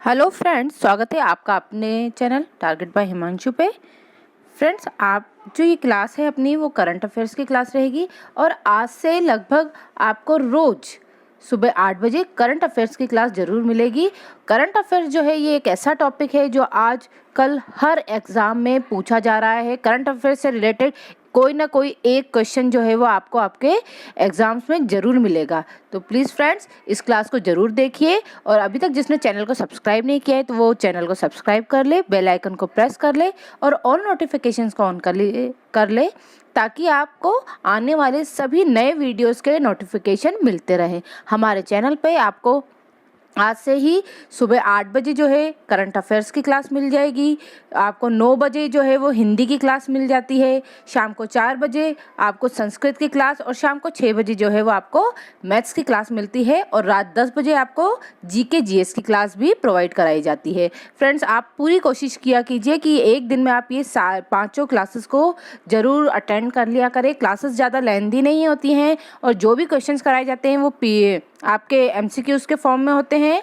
Hello friends, स्वागत है आपका अपने चैनल टारगेट बाय हिमांशु पे। फ्रेंड्स, आप जो ये क्लास है अपनी वो करंट अफेयर्स की क्लास रहेगी और आज से लगभग आपको रोज़ सुबह 8 बजे करंट अफेयर्स की क्लास ज़रूर मिलेगी। करंट अफेयर्स जो है ये एक ऐसा टॉपिक है जो आज कल हर एग्ज़ाम में पूछा जा रहा है। करंट अफेयर्स से रिलेटेड कोई ना कोई एक क्वेश्चन जो है वो आपको आपके एग्ज़ाम्स में ज़रूर मिलेगा। तो प्लीज़ फ्रेंड्स, इस क्लास को ज़रूर देखिए और अभी तक जिसने चैनल को सब्सक्राइब नहीं किया है तो वो चैनल को सब्सक्राइब कर ले, बेल आइकन को प्रेस कर ले और ऑल नोटिफिकेशंस को ऑन कर ले ताकि आपको आने वाले सभी नए वीडियोस के नोटिफिकेशन मिलते रहे। हमारे चैनल पे आपको आज से ही सुबह 8 बजे जो है करंट अफेयर्स की क्लास मिल जाएगी, आपको 9 बजे जो है वो हिंदी की क्लास मिल जाती है, शाम को 4 बजे आपको संस्कृत की क्लास और शाम को 6 बजे जो है वो आपको मैथ्स की क्लास मिलती है और रात 10 बजे आपको जीके जीएस की क्लास भी प्रोवाइड कराई जाती है। फ्रेंड्स, आप पूरी कोशिश किया कीजिए कि एक दिन में आप ये पाँचों क्लासेस को ज़रूर अटेंड कर लिया करें। क्लासेस ज़्यादा लेंथी नहीं होती हैं और जो भी क्वेश्चंस कराए जाते हैं वो आपके एमसीक्यूज़ के फॉर्म में होते हैं,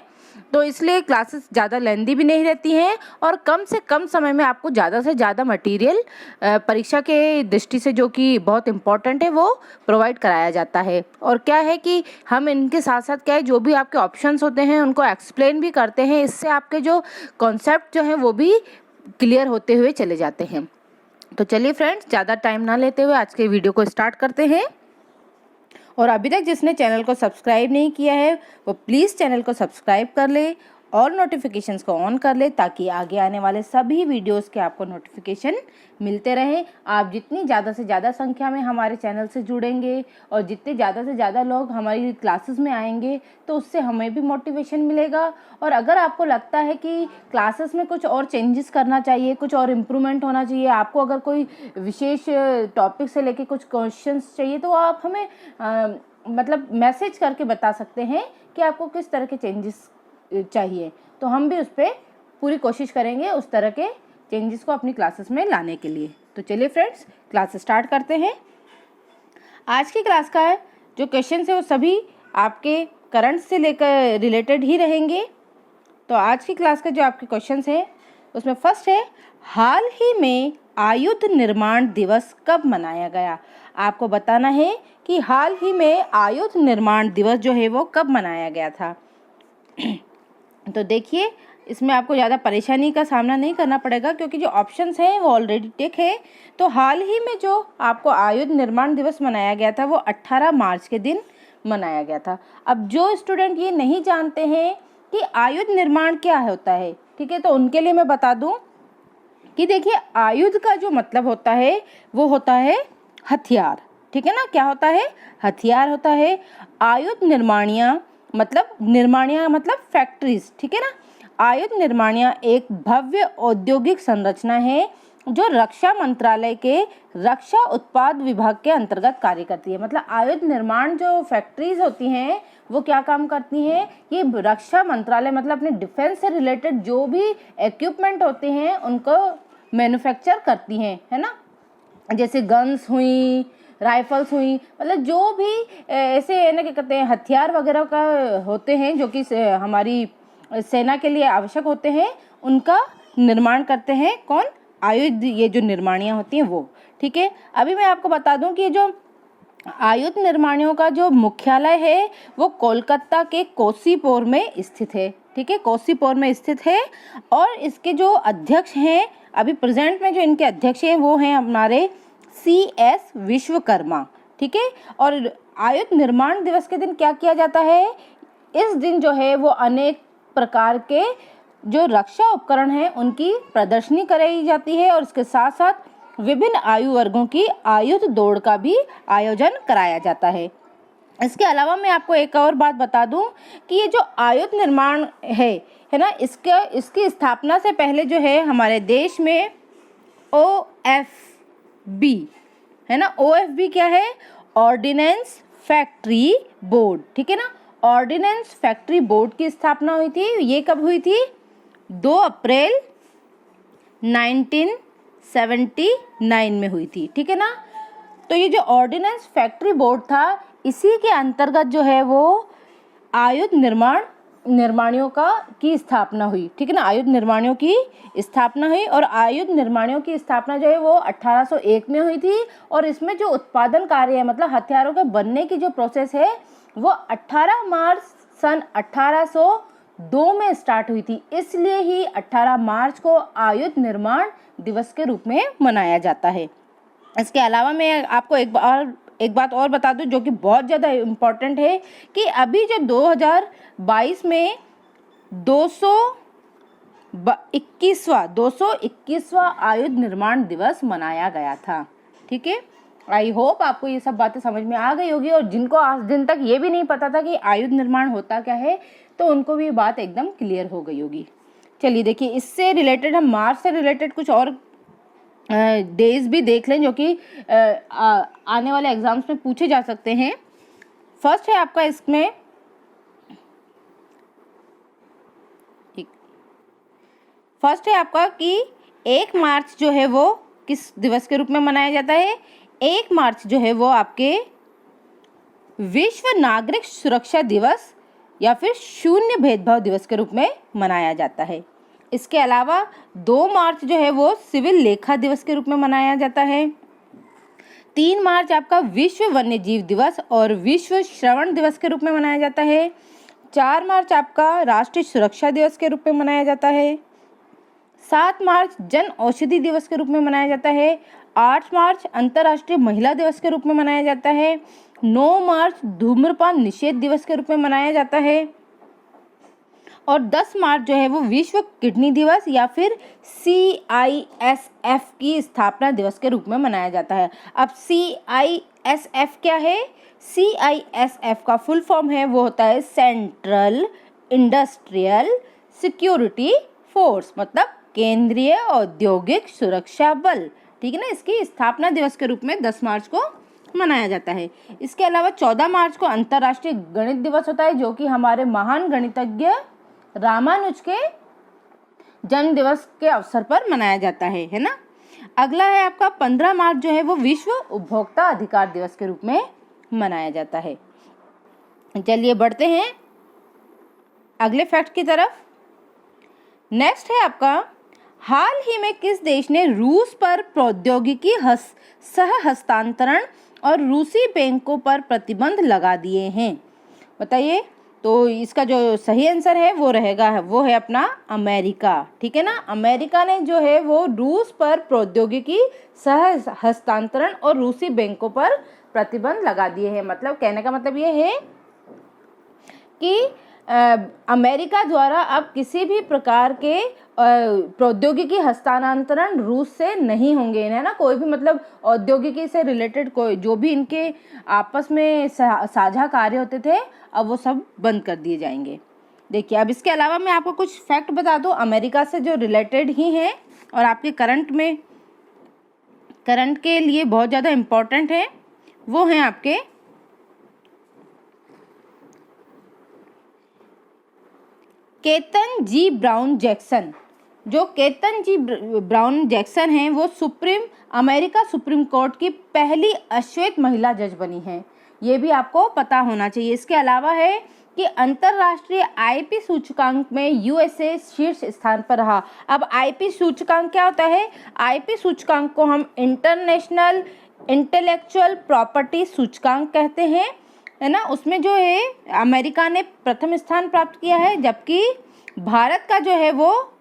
तो इसलिए क्लासेस ज़्यादा लेंथी भी नहीं रहती हैं और कम से कम समय में आपको ज़्यादा से ज़्यादा मटेरियल परीक्षा के दृष्टि से जो कि बहुत इम्पॉर्टेंट है वो प्रोवाइड कराया जाता है। और क्या है कि हम इनके साथ साथ क्या है जो भी आपके ऑप्शंस होते हैं उनको एक्सप्लेन भी करते हैं, इससे आपके जो कॉन्सेप्ट जो हैं वो भी क्लियर होते हुए चले जाते हैं। तो चलिए फ्रेंड्स, ज़्यादा टाइम ना लेते हुए आज के वीडियो को स्टार्ट करते हैं। और अभी तक जिसने चैनल को सब्सक्राइब नहीं किया है वो प्लीज़ चैनल को सब्सक्राइब कर ले और नोटिफिकेशंस को ऑन कर ले ताकि आगे आने वाले सभी वीडियोस के आपको नोटिफिकेशन मिलते रहें। आप जितनी ज़्यादा से ज़्यादा संख्या में हमारे चैनल से जुड़ेंगे और जितने ज़्यादा से ज़्यादा लोग हमारी क्लासेस में आएंगे तो उससे हमें भी मोटिवेशन मिलेगा। और अगर आपको लगता है कि क्लासेस में कुछ और चेंजेस करना चाहिए, कुछ और इम्प्रूवमेंट होना चाहिए, आपको अगर कोई विशेष टॉपिक से लेके कुछ क्वेश्चंस चाहिए तो आप हमें मतलब मैसेज करके बता सकते हैं कि आपको किस तरह के चेंजेस चाहिए, तो हम भी उस पर पूरी कोशिश करेंगे उस तरह के चेंजेस को अपनी क्लासेस में लाने के लिए। तो चलिए फ्रेंड्स, क्लास स्टार्ट करते हैं। आज की क्लास का जो क्वेश्चन है वो सभी आपके करंट से लेकर रिलेटेड ही रहेंगे। तो आज की क्लास का जो आपके क्वेश्चन हैं उसमें फर्स्ट है, हाल ही में आयुध निर्माण दिवस कब मनाया गया। आपको बताना है कि हाल ही में आयुध निर्माण दिवस जो है वो कब मनाया गया था। तो देखिए, इसमें आपको ज़्यादा परेशानी का सामना नहीं करना पड़ेगा क्योंकि जो ऑप्शंस हैं वो ऑलरेडी टिक है। तो हाल ही में जो आपको आयुध निर्माण दिवस मनाया गया था वो 18 मार्च के दिन मनाया गया था। अब जो स्टूडेंट ये नहीं जानते हैं कि आयुध निर्माण क्या होता है, ठीक है, तो उनके लिए मैं बता दूं कि देखिए, आयुध का जो मतलब होता है वो होता है हथियार, ठीक है ना। क्या होता है? हथियार होता है। आयुध निर्माणियाँ मतलब फैक्ट्रीज, ठीक है ना। आयुध निर्माणियाँ एक भव्य औद्योगिक संरचना है जो रक्षा मंत्रालय के रक्षा उत्पाद विभाग के अंतर्गत कार्य करती है। मतलब आयुध निर्माण जो फैक्ट्रीज होती हैं वो क्या काम करती हैं, ये रक्षा मंत्रालय मतलब अपने डिफेंस से रिलेटेड जो भी इक्विपमेंट होते हैं उनको मैन्युफैक्चर करती हैं, है ना। जैसे गन्स हुई, राइफल्स हुई, मतलब जो भी ऐसे है ना, क्या कहते हैं, हथियार वगैरह का होते हैं जो कि हमारी सेना के लिए आवश्यक होते हैं, उनका निर्माण करते हैं कौन? आयुध, ये जो निर्माणियाँ होती हैं वो, ठीक है। अभी मैं आपको बता दूं कि ये जो आयुध निर्माणियों का जो मुख्यालय है वो कोलकाता के कोसीपुर में स्थित है, ठीक है, कोसीपुर में स्थित है। और इसके जो अध्यक्ष हैं, अभी प्रेजेंट में जो इनके अध्यक्ष हैं वो हैं हमारे CS विश्वकर्मा, ठीक है। और आयुध निर्माण दिवस के दिन क्या किया जाता है? इस दिन जो है वो अनेक प्रकार के जो रक्षा उपकरण हैं उनकी प्रदर्शनी कराई जाती है और इसके साथ साथ विभिन्न आयु वर्गों की आयुध दौड़ का भी आयोजन कराया जाता है। इसके अलावा मैं आपको एक और बात बता दूं कि ये जो आयुध निर्माण है ना, इसकी स्थापना से पहले जो है हमारे देश में OFB है ना। OFB क्या है? ऑर्डिनेंस फैक्ट्री बोर्ड, ठीक है ना। ऑर्डिनेंस फैक्ट्री बोर्ड की स्थापना हुई थी। ये कब हुई थी? 2 अप्रैल 1979 में हुई थी, ठीक है ना। तो ये जो ऑर्डिनेंस फैक्ट्री बोर्ड था इसी के अंतर्गत जो है वो आयुध निर्माण निर्माणियों की स्थापना हुई, ठीक है ना, आयुध निर्माणियों की स्थापना हुई। और आयुध निर्माणियों की स्थापना जो है वो 1801 में हुई थी। और इसमें जो उत्पादन कार्य है, मतलब हथियारों के बनने की जो प्रोसेस है, वो 18 मार्च सन 1802 में स्टार्ट हुई थी। इसलिए ही 18 मार्च को आयुध निर्माण दिवस के रूप में मनाया जाता है। इसके अलावा मैं आपको एक बात और बता दूं जो कि बहुत ज़्यादा इम्पोर्टेंट है, कि अभी जो 2022 में 221वां आयुध निर्माण दिवस मनाया गया था। ठीक है, आई होप आपको ये सब बातें समझ में आ गई होगी। और जिनको आज दिन तक ये भी नहीं पता था कि आयुध निर्माण होता क्या है, तो उनको भी बात एकदम क्लियर हो गई होगी। चलिए देखिए, इससे रिलेटेड हम मार्च से रिलेटेड कुछ और डेज भी देख लें जो कि आने वाले एग्जाम्स में पूछे जा सकते हैं। फर्स्ट है आपका इसमें कि 1 मार्च जो है वो किस दिवस के रूप में मनाया जाता है। 1 मार्च जो है वो आपके विश्व नागरिक सुरक्षा दिवस या फिर शून्य भेदभाव दिवस के रूप में मनाया जाता है। इसके अलावा 2 मार्च जो है वो सिविल लेखा दिवस के रूप में मनाया जाता है। 3 मार्च आपका विश्व वन्य जीव दिवस और विश्व श्रवण दिवस के रूप में मनाया जाता है। 4 मार्च आपका राष्ट्रीय सुरक्षा दिवस के रूप में मनाया जाता है। 7 मार्च जन औषधि दिवस के रूप में मनाया जाता है। 8 मार्च अंतर्राष्ट्रीय महिला दिवस के रूप में मनाया जाता है। 9 मार्च धूम्रपान निषेध दिवस के रूप में मनाया जाता है। और 10 मार्च जो है वो विश्व किडनी दिवस या फिर CISF की स्थापना दिवस के रूप में मनाया जाता है। अब CISF क्या है? CISF का फुल फॉर्म है वो होता है सेंट्रल इंडस्ट्रियल सिक्योरिटी फोर्स, मतलब केंद्रीय औद्योगिक सुरक्षा बल। ठीक है ना, इसकी स्थापना दिवस के रूप में 10 मार्च को मनाया जाता है। इसके अलावा 14 मार्च को अंतर्राष्ट्रीय गणित दिवस होता है, जो कि हमारे महान गणितज्ञ रामानुज के जन्म दिवस के अवसर पर मनाया जाता है ना। अगला है आपका 15 मार्च जो है वो विश्व उपभोक्ता अधिकार दिवस के रूप में मनाया जाता है। चलिए बढ़ते हैं अगले फैक्ट की तरफ। नेक्स्ट है आपका, हाल ही में किस देश ने रूस पर प्रौद्योगिकी सह हस्तांतरण और रूसी बैंकों पर प्रतिबंध लगा दिए हैं? बताइए। तो इसका जो सही आंसर है वो है अपना अमेरिका। ठीक है ना, अमेरिका ने जो है वो रूस पर प्रौद्योगिकी सह हस्तांतरण और रूसी बैंकों पर प्रतिबंध लगा दिए हैं। मतलब कहने का मतलब ये है कि अमेरिका द्वारा अब किसी भी प्रकार के प्रौद्योगिकी हस्तांतरण रूस से नहीं होंगे, है ना। कोई भी मतलब औद्योगिकी से रिलेटेड कोई जो भी इनके आपस में साझा कार्य होते थे, अब वो सब बंद कर दिए जाएंगे। देखिए, अब इसके अलावा मैं आपको कुछ फैक्ट बता दूं अमेरिका से जो रिलेटेड ही हैं और आपके करंट के लिए बहुत ज़्यादा इम्पोर्टेंट है। वो हैं आपके केतन जी ब्राउन जैक्सन। जो केतन जी ब्राउन जैक्सन हैं वो अमेरिका सुप्रीम कोर्ट की पहली अश्वेत महिला जज बनी हैं। ये भी आपको पता होना चाहिए। इसके अलावा है कि अंतर्राष्ट्रीय आईपी सूचकांक में यूएसए शीर्ष स्थान पर रहा। अब आईपी सूचकांक क्या होता है? आईपी सूचकांक को हम इंटरनेशनल इंटेलेक्चुअल प्रॉपर्टी सूचकांक कहते हैं, है ना। उसमें जो है अमेरिका ने प्रथम स्थान प्राप्त किया है, जबकि भारत का जो है वो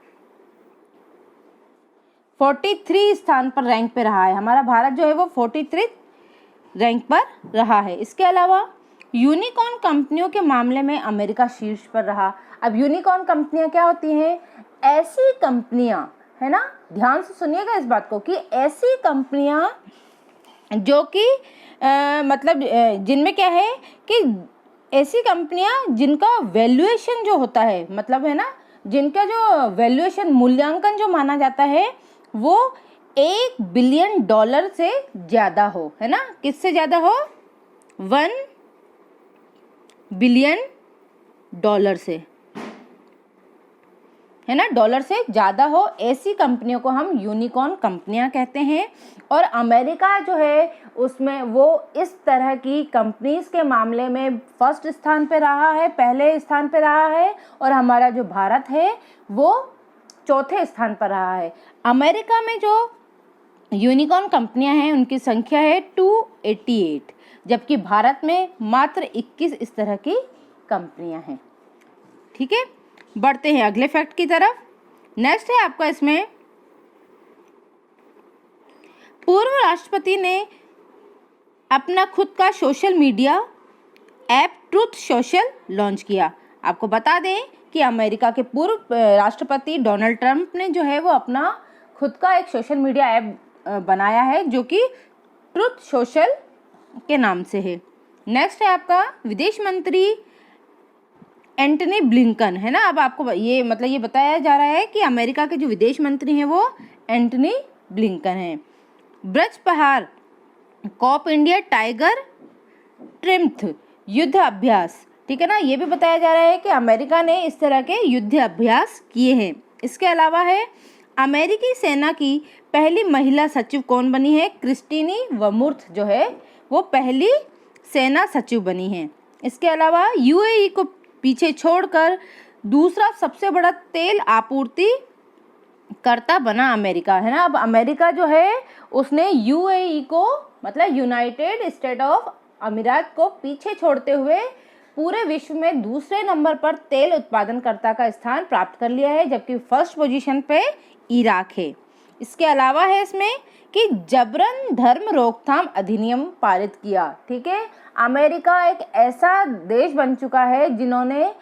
43 स्थान पर रैंक पे रहा है। हमारा भारत जो है वो 43 रैंक पर रहा है। इसके अलावा यूनिकॉर्न कंपनियों के मामले में अमेरिका शीर्ष पर रहा। अब यूनिकॉर्न कंपनियां क्या होती हैं? ऐसी कंपनियां, है ना, ध्यान से सुनिएगा इस बात को, कि ऐसी कंपनियां जो कि मतलब जिनमें क्या है कि ऐसी कंपनियां जिनका वैल्यूएशन जो होता है, मतलब है ना, जिनका जो वैल्यूएशन मूल्यांकन जो माना जाता है वो $1 बिलियन से ज़्यादा हो, है ना। किससे ज़्यादा हो? $1 बिलियन से। है ना, डॉलर से ज़्यादा हो, ऐसी कंपनियों को हम यूनिकॉर्न कंपनियां कहते हैं। और अमेरिका जो है उसमें वो इस तरह की कंपनीज के मामले में फर्स्ट स्थान पे रहा है, पहले स्थान पे रहा है, और हमारा जो भारत है वो चौथे स्थान पर रहा है। अमेरिका में जो यूनिकॉर्न कंपनियां हैं उनकी संख्या है 288, जबकि भारत में मात्र 21 इस तरह की कंपनियां हैं। ठीक है, बढ़ते हैं अगले फैक्ट की तरफ। नेक्स्ट है आपका इसमें, पूर्व राष्ट्रपति ने अपना खुद का social media app truth social launch किया। आपको बता दें कि अमेरिका के पूर्व राष्ट्रपति डोनाल्ड ट्रंप ने जो है वो अपना खुद का एक सोशल मीडिया ऐप बनाया है जो कि ट्रूथ सोशल के नाम से है। नेक्स्ट है आपका विदेश मंत्री एंटनी ब्लिंकन, है ना। अब आपको ये मतलब ये बताया जा रहा है कि अमेरिका के जो विदेश मंत्री हैं वो एंटनी ब्लिंकन हैं। ब्रज पहाड़ कॉप इंडिया टाइगर ट्रिम्थ युद्ध अभ्यास, ठीक है ना, ये भी बताया जा रहा है कि अमेरिका ने इस तरह के युद्ध अभ्यास किए हैं। इसके अलावा है अमेरिकी सेना की पहली महिला सचिव कौन बनी है? क्रिस्टीनी वमुर्थ जो है वो पहली सेना सचिव बनी है। इसके अलावा यूएई को पीछे छोड़कर दूसरा सबसे बड़ा तेल आपूर्ति करता बना अमेरिका, है ना। अब अमेरिका जो है उसने यूएई को मतलब यूनाइटेड स्टेट ऑफ अमीरात को पीछे छोड़ते हुए पूरे विश्व में दूसरे नंबर पर तेल उत्पादनकर्ता का स्थान प्राप्त कर लिया है, जबकि फर्स्ट पोजीशन पे इराक है। इसके अलावा है इसमें कि जबरन धर्म रोकथाम अधिनियम पारित किया। ठीक है, अमेरिका एक ऐसा देश बन चुका है जिन्होंने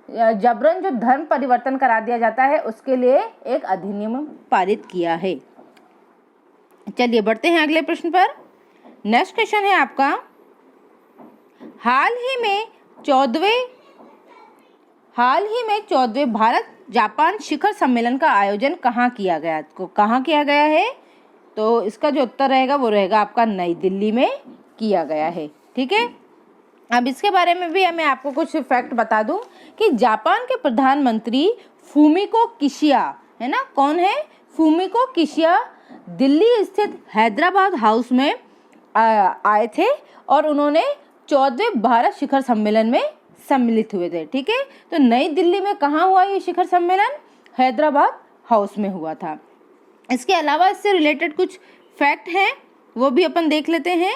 जबरन जो धर्म परिवर्तन करा दिया जाता है उसके लिए एक अधिनियम पारित किया है। चलिए बढ़ते हैं अगले प्रश्न पर। नेक्स्ट क्वेश्चन है आपका, हाल ही में 14वें भारत जापान शिखर सम्मेलन का आयोजन कहाँ किया गया है? तो इसका जो उत्तर रहेगा वो रहेगा आपका नई दिल्ली में किया गया है। ठीक है, अब इसके बारे में भी मैं आपको कुछ फैक्ट बता दूं कि जापान के प्रधानमंत्री फूमिको किशिया, है ना, कौन है? फूमिको किशिया दिल्ली स्थित हैदराबाद हाउस में आए थे और उन्होंने 14वें भारत शिखर सम्मेलन में सम्मिलित हुए थे। ठीक है, तो नई दिल्ली में कहाँ हुआ ये शिखर सम्मेलन? हैदराबाद हाउस में हुआ था। इसके अलावा इससे रिलेटेड कुछ फैक्ट हैं वो भी अपन देख लेते हैं।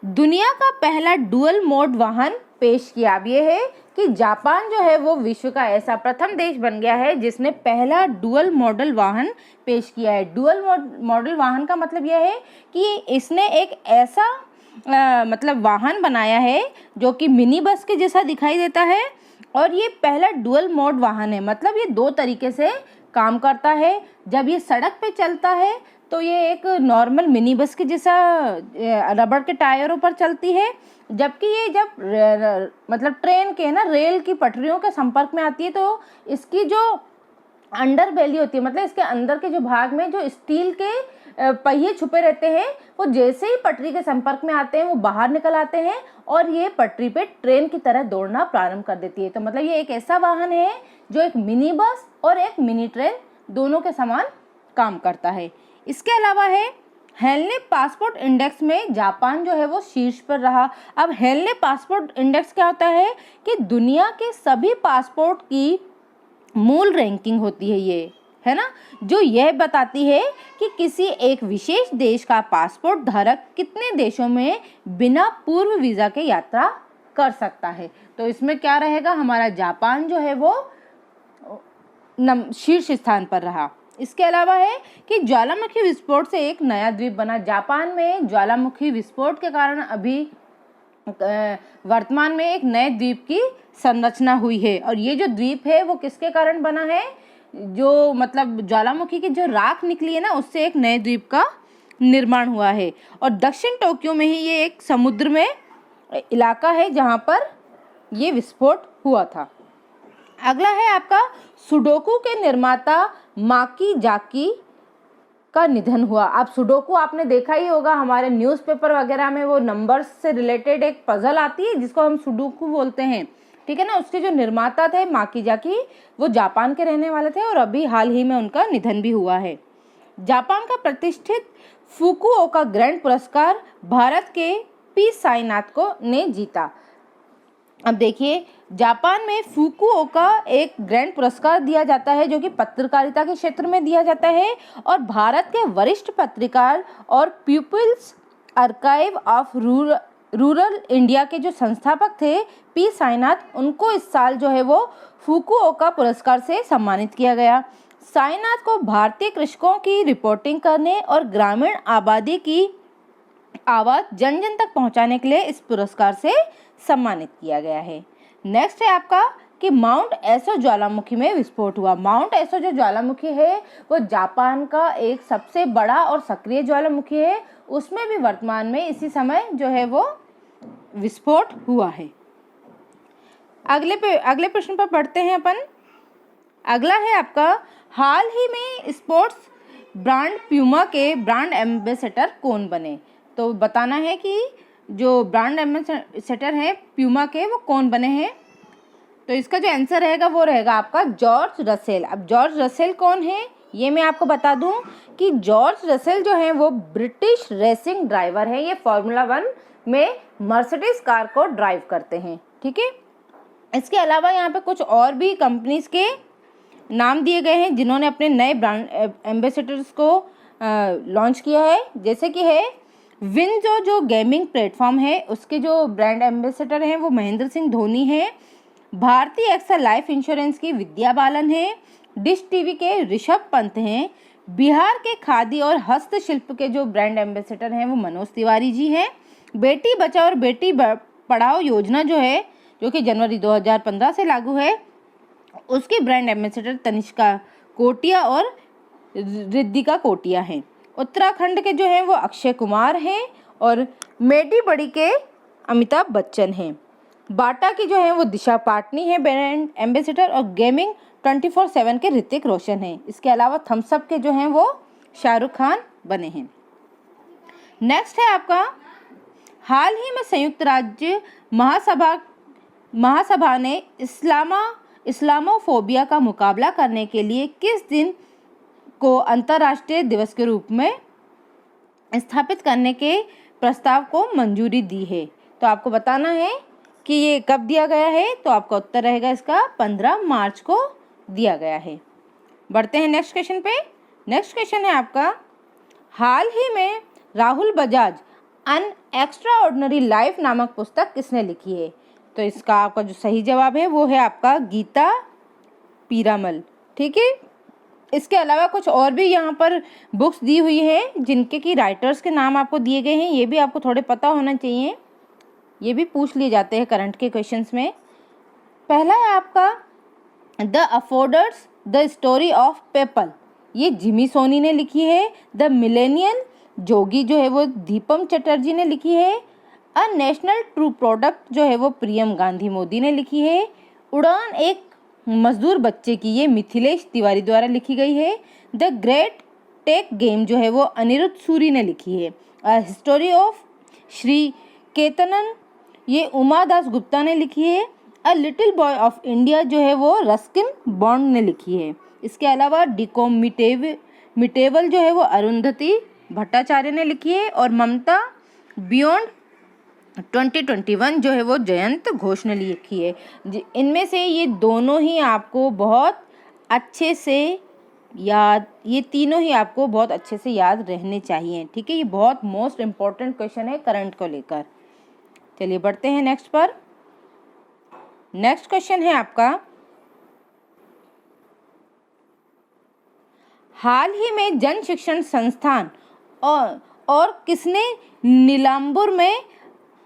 दुनिया का पहला डुअल मोड वाहन पेश किया। अब ये है कि जापान जो है वो विश्व का ऐसा प्रथम देश बन गया है जिसने पहला डुअल मॉडल वाहन पेश किया है। डुअल मॉडल वाहन का मतलब यह है कि इसने एक ऐसा मतलब वाहन बनाया है जो कि मिनी बस के जैसा दिखाई देता है और ये पहला डुअल मोड वाहन है। मतलब ये दो तरीके से काम करता है। जब ये सड़क पे चलता है तो ये एक नॉर्मल मिनी बस के जैसा रबड़ के टायरों पर चलती है, जबकि ये जब मतलब ट्रेन के ना रेल की पटरियों के संपर्क में आती है तो इसकी जो अंडर बेली होती है, मतलब इसके अंदर के जो भाग में जो स्टील के पहिए छुपे रहते हैं, वो जैसे ही पटरी के संपर्क में आते हैं वो बाहर निकल आते हैं और ये पटरी पे ट्रेन की तरह दौड़ना प्रारंभ कर देती है। तो मतलब ये एक ऐसा वाहन है जो एक मिनी बस और एक मिनी ट्रेन दोनों के समान काम करता है। इसके अलावा है हेनले पासपोर्ट इंडेक्स में जापान जो है वो शीर्ष पर रहा। अब हेनले पासपोर्ट इंडेक्स क्या होता है कि दुनिया के सभी पासपोर्ट की मूल रैंकिंग होती है ये, है ना, जो यह बताती है कि किसी एक विशेष देश का पासपोर्ट धारक कितने देशों में बिना पूर्व वीज़ा के यात्रा कर सकता है। तो इसमें क्या रहेगा, हमारा जापान जो है वो शीर्ष स्थान पर रहा। इसके अलावा है कि ज्वालामुखी विस्फोट से एक नया द्वीप बना। जापान में ज्वालामुखी विस्फोट के कारण अभी वर्तमान में एक नए द्वीप की संरचना हुई है और ये जो द्वीप है वो किसके कारण बना है? जो मतलब ज्वालामुखी की जो राख निकली है ना उससे एक नए द्वीप का निर्माण हुआ है। और दक्षिण टोक्यो में ही ये एक समुद्र में इलाका है जहाँ पर ये विस्फोट हुआ था। अगला है आपका सुडोकू के निर्माता माकी जाकी का निधन हुआ। अब सुडोकू आपने देखा ही होगा, हमारे न्यूज़पेपर वगैरह में वो नंबर्स से रिलेटेड एक पजल आती है जिसको हम सुडोकू बोलते हैं। ठीक है ना। उसके जो निर्माता थे माकिजाकी, वो जापान के रहने वाले थे और अभी हाल ही में उनका निधन भी हुआ है। जापान का प्रतिष्ठित फुकुओका ग्रैंड पुरस्कार भारत के पी साईनाथ को ने जीता। अब देखिए, जापान में फुकुओका एक ग्रैंड पुरस्कार दिया जाता है जो कि पत्रकारिता के क्षेत्र में दिया जाता है, और भारत के वरिष्ठ पत्रकार और People's Archive of Rural India के जो संस्थापक थे पी साईनाथ, उनको इस साल जो है वो फुकुओका पुरस्कार से सम्मानित किया गया। साईनाथ को भारतीय कृषकों की रिपोर्टिंग करने और ग्रामीण आबादी की आवाज जन जन तक पहुंचाने के लिए इस पुरस्कार से सम्मानित किया गया है। नेक्स्ट है आपका कि माउंट एसो ज्वालामुखी में विस्फोट हुआ। माउंट एसो जो ज्वालामुखी है वो जापान का एक सबसे बड़ा और सक्रिय ज्वालामुखी है, उसमें भी वर्तमान में इसी समय जो है वो विस्फोट हुआ है। अगले प्रश्न पर पढ़ते हैं अपन। अगला है आपका, हाल ही में स्पोर्ट्स ब्रांड प्यूमा के ब्रांड एम्बेसडर कौन बने। तो बताना है कि जो ब्रांड एम्बेसडर हैं प्यूमा के वो कौन बने हैं। तो इसका जो आंसर रहेगा वो रहेगा आपका जॉर्ज रसेल। अब जॉर्ज रसेल कौन है ये मैं आपको बता दूं कि जॉर्ज रसेल जो है वो ब्रिटिश रेसिंग ड्राइवर है। ये फार्मूला 1 में मर्सिडीज कार को ड्राइव करते हैं, ठीक है। इसके अलावा यहाँ पे कुछ और भी कंपनीज के नाम दिए गए हैं जिन्होंने अपने नए ब्रांड एम्बेसडर्स को लॉन्च किया है, जैसे कि है विंजो जो गेमिंग प्लेटफॉर्म है उसके जो ब्रांड एम्बेसडर हैं वो महेंद्र सिंह धोनी हैं। भारतीय एक्सा लाइफ इंश्योरेंस की विद्या बालन है। डिश टीवी के ऋषभ पंत हैं। बिहार के खादी और हस्तशिल्प के जो ब्रांड एम्बेसडर हैं वो मनोज तिवारी जी हैं। बेटी बचाओ और बेटी पढ़ाओ योजना जो है, जो कि जनवरी 2015 से लागू है, उसके ब्रांड एम्बेसडर तनिष्का कोटिया और रिद्धिका कोटिया हैं। उत्तराखंड के जो हैं वो अक्षय कुमार हैं और मेडी बड़ी के अमिताभ बच्चन हैं। बाटा की जो है वो दिशा पाटनी है ब्रांड एम्बेसडर, और गेमिंग 24/7 के ऋतिक रोशन हैं। इसके अलावा थम्स अप के जो हैं वो शाहरुख खान बने हैं। नेक्स्ट है आपका, हाल ही में संयुक्त राज्य महासभा ने इस्लामोफोबिया का मुकाबला करने के लिए किस दिन को अंतर्राष्ट्रीय दिवस के रूप में स्थापित करने के प्रस्ताव को मंजूरी दी है। तो आपको बताना है कि ये कब दिया गया है। तो आपका उत्तर रहेगा इसका 15 मार्च को दिया गया है। बढ़ते हैं नेक्स्ट क्वेश्चन पे। नेक्स्ट क्वेश्चन है आपका, हाल ही में राहुल बजाज अन एक्स्ट्रा ऑर्डिनरी लाइफ नामक पुस्तक किसने लिखी है। तो इसका आपका जो सही जवाब है वो है आपका गीता पीरामल, ठीक है। इसके अलावा कुछ और भी यहाँ पर बुक्स दी हुई हैं जिनके की राइटर्स के नाम आपको दिए गए हैं, ये भी आपको थोड़े पता होना चाहिए, ये भी पूछ लिए जाते हैं करंट के क्वेश्चंस में। पहला है आपका the afforders the story of people, ये जिमी सोनी ने लिखी है। द मिलेनियल जोगी जो है वो दीपम चटर्जी ने लिखी है। अ नेशनल ट्रू प्रोडक्ट जो है वो प्रियम गांधी मोदी ने लिखी है। उड़ान एक मजदूर बच्चे की, ये मिथिलेश तिवारी द्वारा लिखी गई है। द ग्रेट टेक गेम जो है वो अनिरुद्ध सूरी ने लिखी है। अ हिस्टोरी ऑफ श्री केतनन, ये उमा दास गुप्ता ने लिखी है। A little boy of India जो है वो रस्किन बॉन्ड ने लिखी है। इसके अलावा डिकोमिटेबल जो है वो अरुंधति भट्टाचार्य ने लिखी है। और ममता बियॉन्ड 2021 जो है वो जयंत घोष ने लिखी है। इनमें से ये दोनों ही आपको बहुत अच्छे से याद, ये तीनों ही आपको बहुत अच्छे से याद रहने चाहिए, ठीक है। ये बहुत मोस्ट इम्पॉर्टेंट क्वेश्चन है करंट को लेकर। चलिए बढ़ते हैं नेक्स्ट पर। नेक्स्ट क्वेश्चन है आपका, हाल ही में जन शिक्षण संस्थान और किसने नीलांबुर में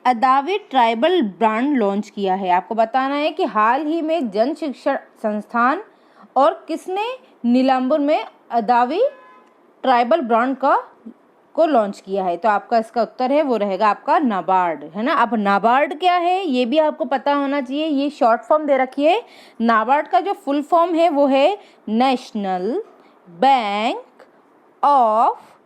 अदावी ट्राइबल ब्रांड लॉन्च किया है। आपको बताना है कि हाल ही में जन शिक्षण संस्थान और किसने नीलांबुर में अदावी ट्राइबल ब्रांड को लॉन्च किया है। तो आपका इसका उत्तर है वो रहेगा आपका नाबार्ड, है ना। अब नाबार्ड क्या है ये भी आपको पता होना चाहिए। ये शॉर्ट फॉर्म दे रखी है। नाबार्ड का जो फुल फॉर्म है वो है national bank of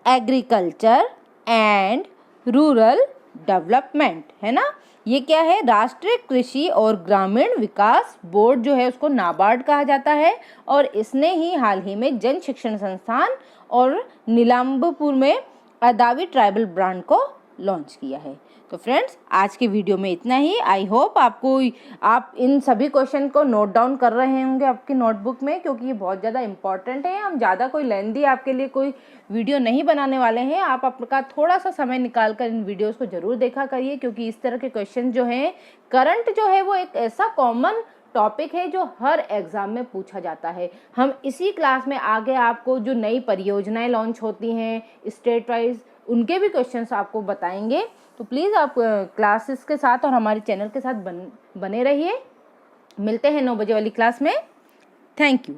agriculture and rural development, है ना। ये क्या है, राष्ट्रीय कृषि और ग्रामीण विकास बोर्ड जो है उसको नाबार्ड कहा जाता है, और इसने ही हाल ही में जन शिक्षण संस्थान और नीलाम्बरपुर में अदावी ट्राइबल ब्रांड को लॉन्च किया है। तो फ्रेंड्स, आज के वीडियो में इतना ही। आई होप आप इन सभी क्वेश्चन को नोट डाउन कर रहे होंगे आपकी नोटबुक में, क्योंकि ये बहुत ज़्यादा इंपॉर्टेंट है। हम ज़्यादा कोई लेंदी आपके लिए कोई वीडियो नहीं बनाने वाले हैं। आप आपका थोड़ा सा समय निकाल कर इन वीडियोस को ज़रूर देखा करिए, क्योंकि इस तरह के क्वेश्चन जो हैं, करंट जो है वो एक ऐसा कॉमन टॉपिक है जो हर एग्ज़ाम में पूछा जाता है। हम इसी क्लास में आगे आपको जो नई परियोजनाएं लॉन्च होती हैं स्टेट वाइज, उनके भी क्वेश्चंस आपको बताएंगे। तो प्लीज़ आप क्लासेस के साथ और हमारे चैनल के साथ बने रहिए। मिलते हैं 9 बजे वाली क्लास में। Thank you.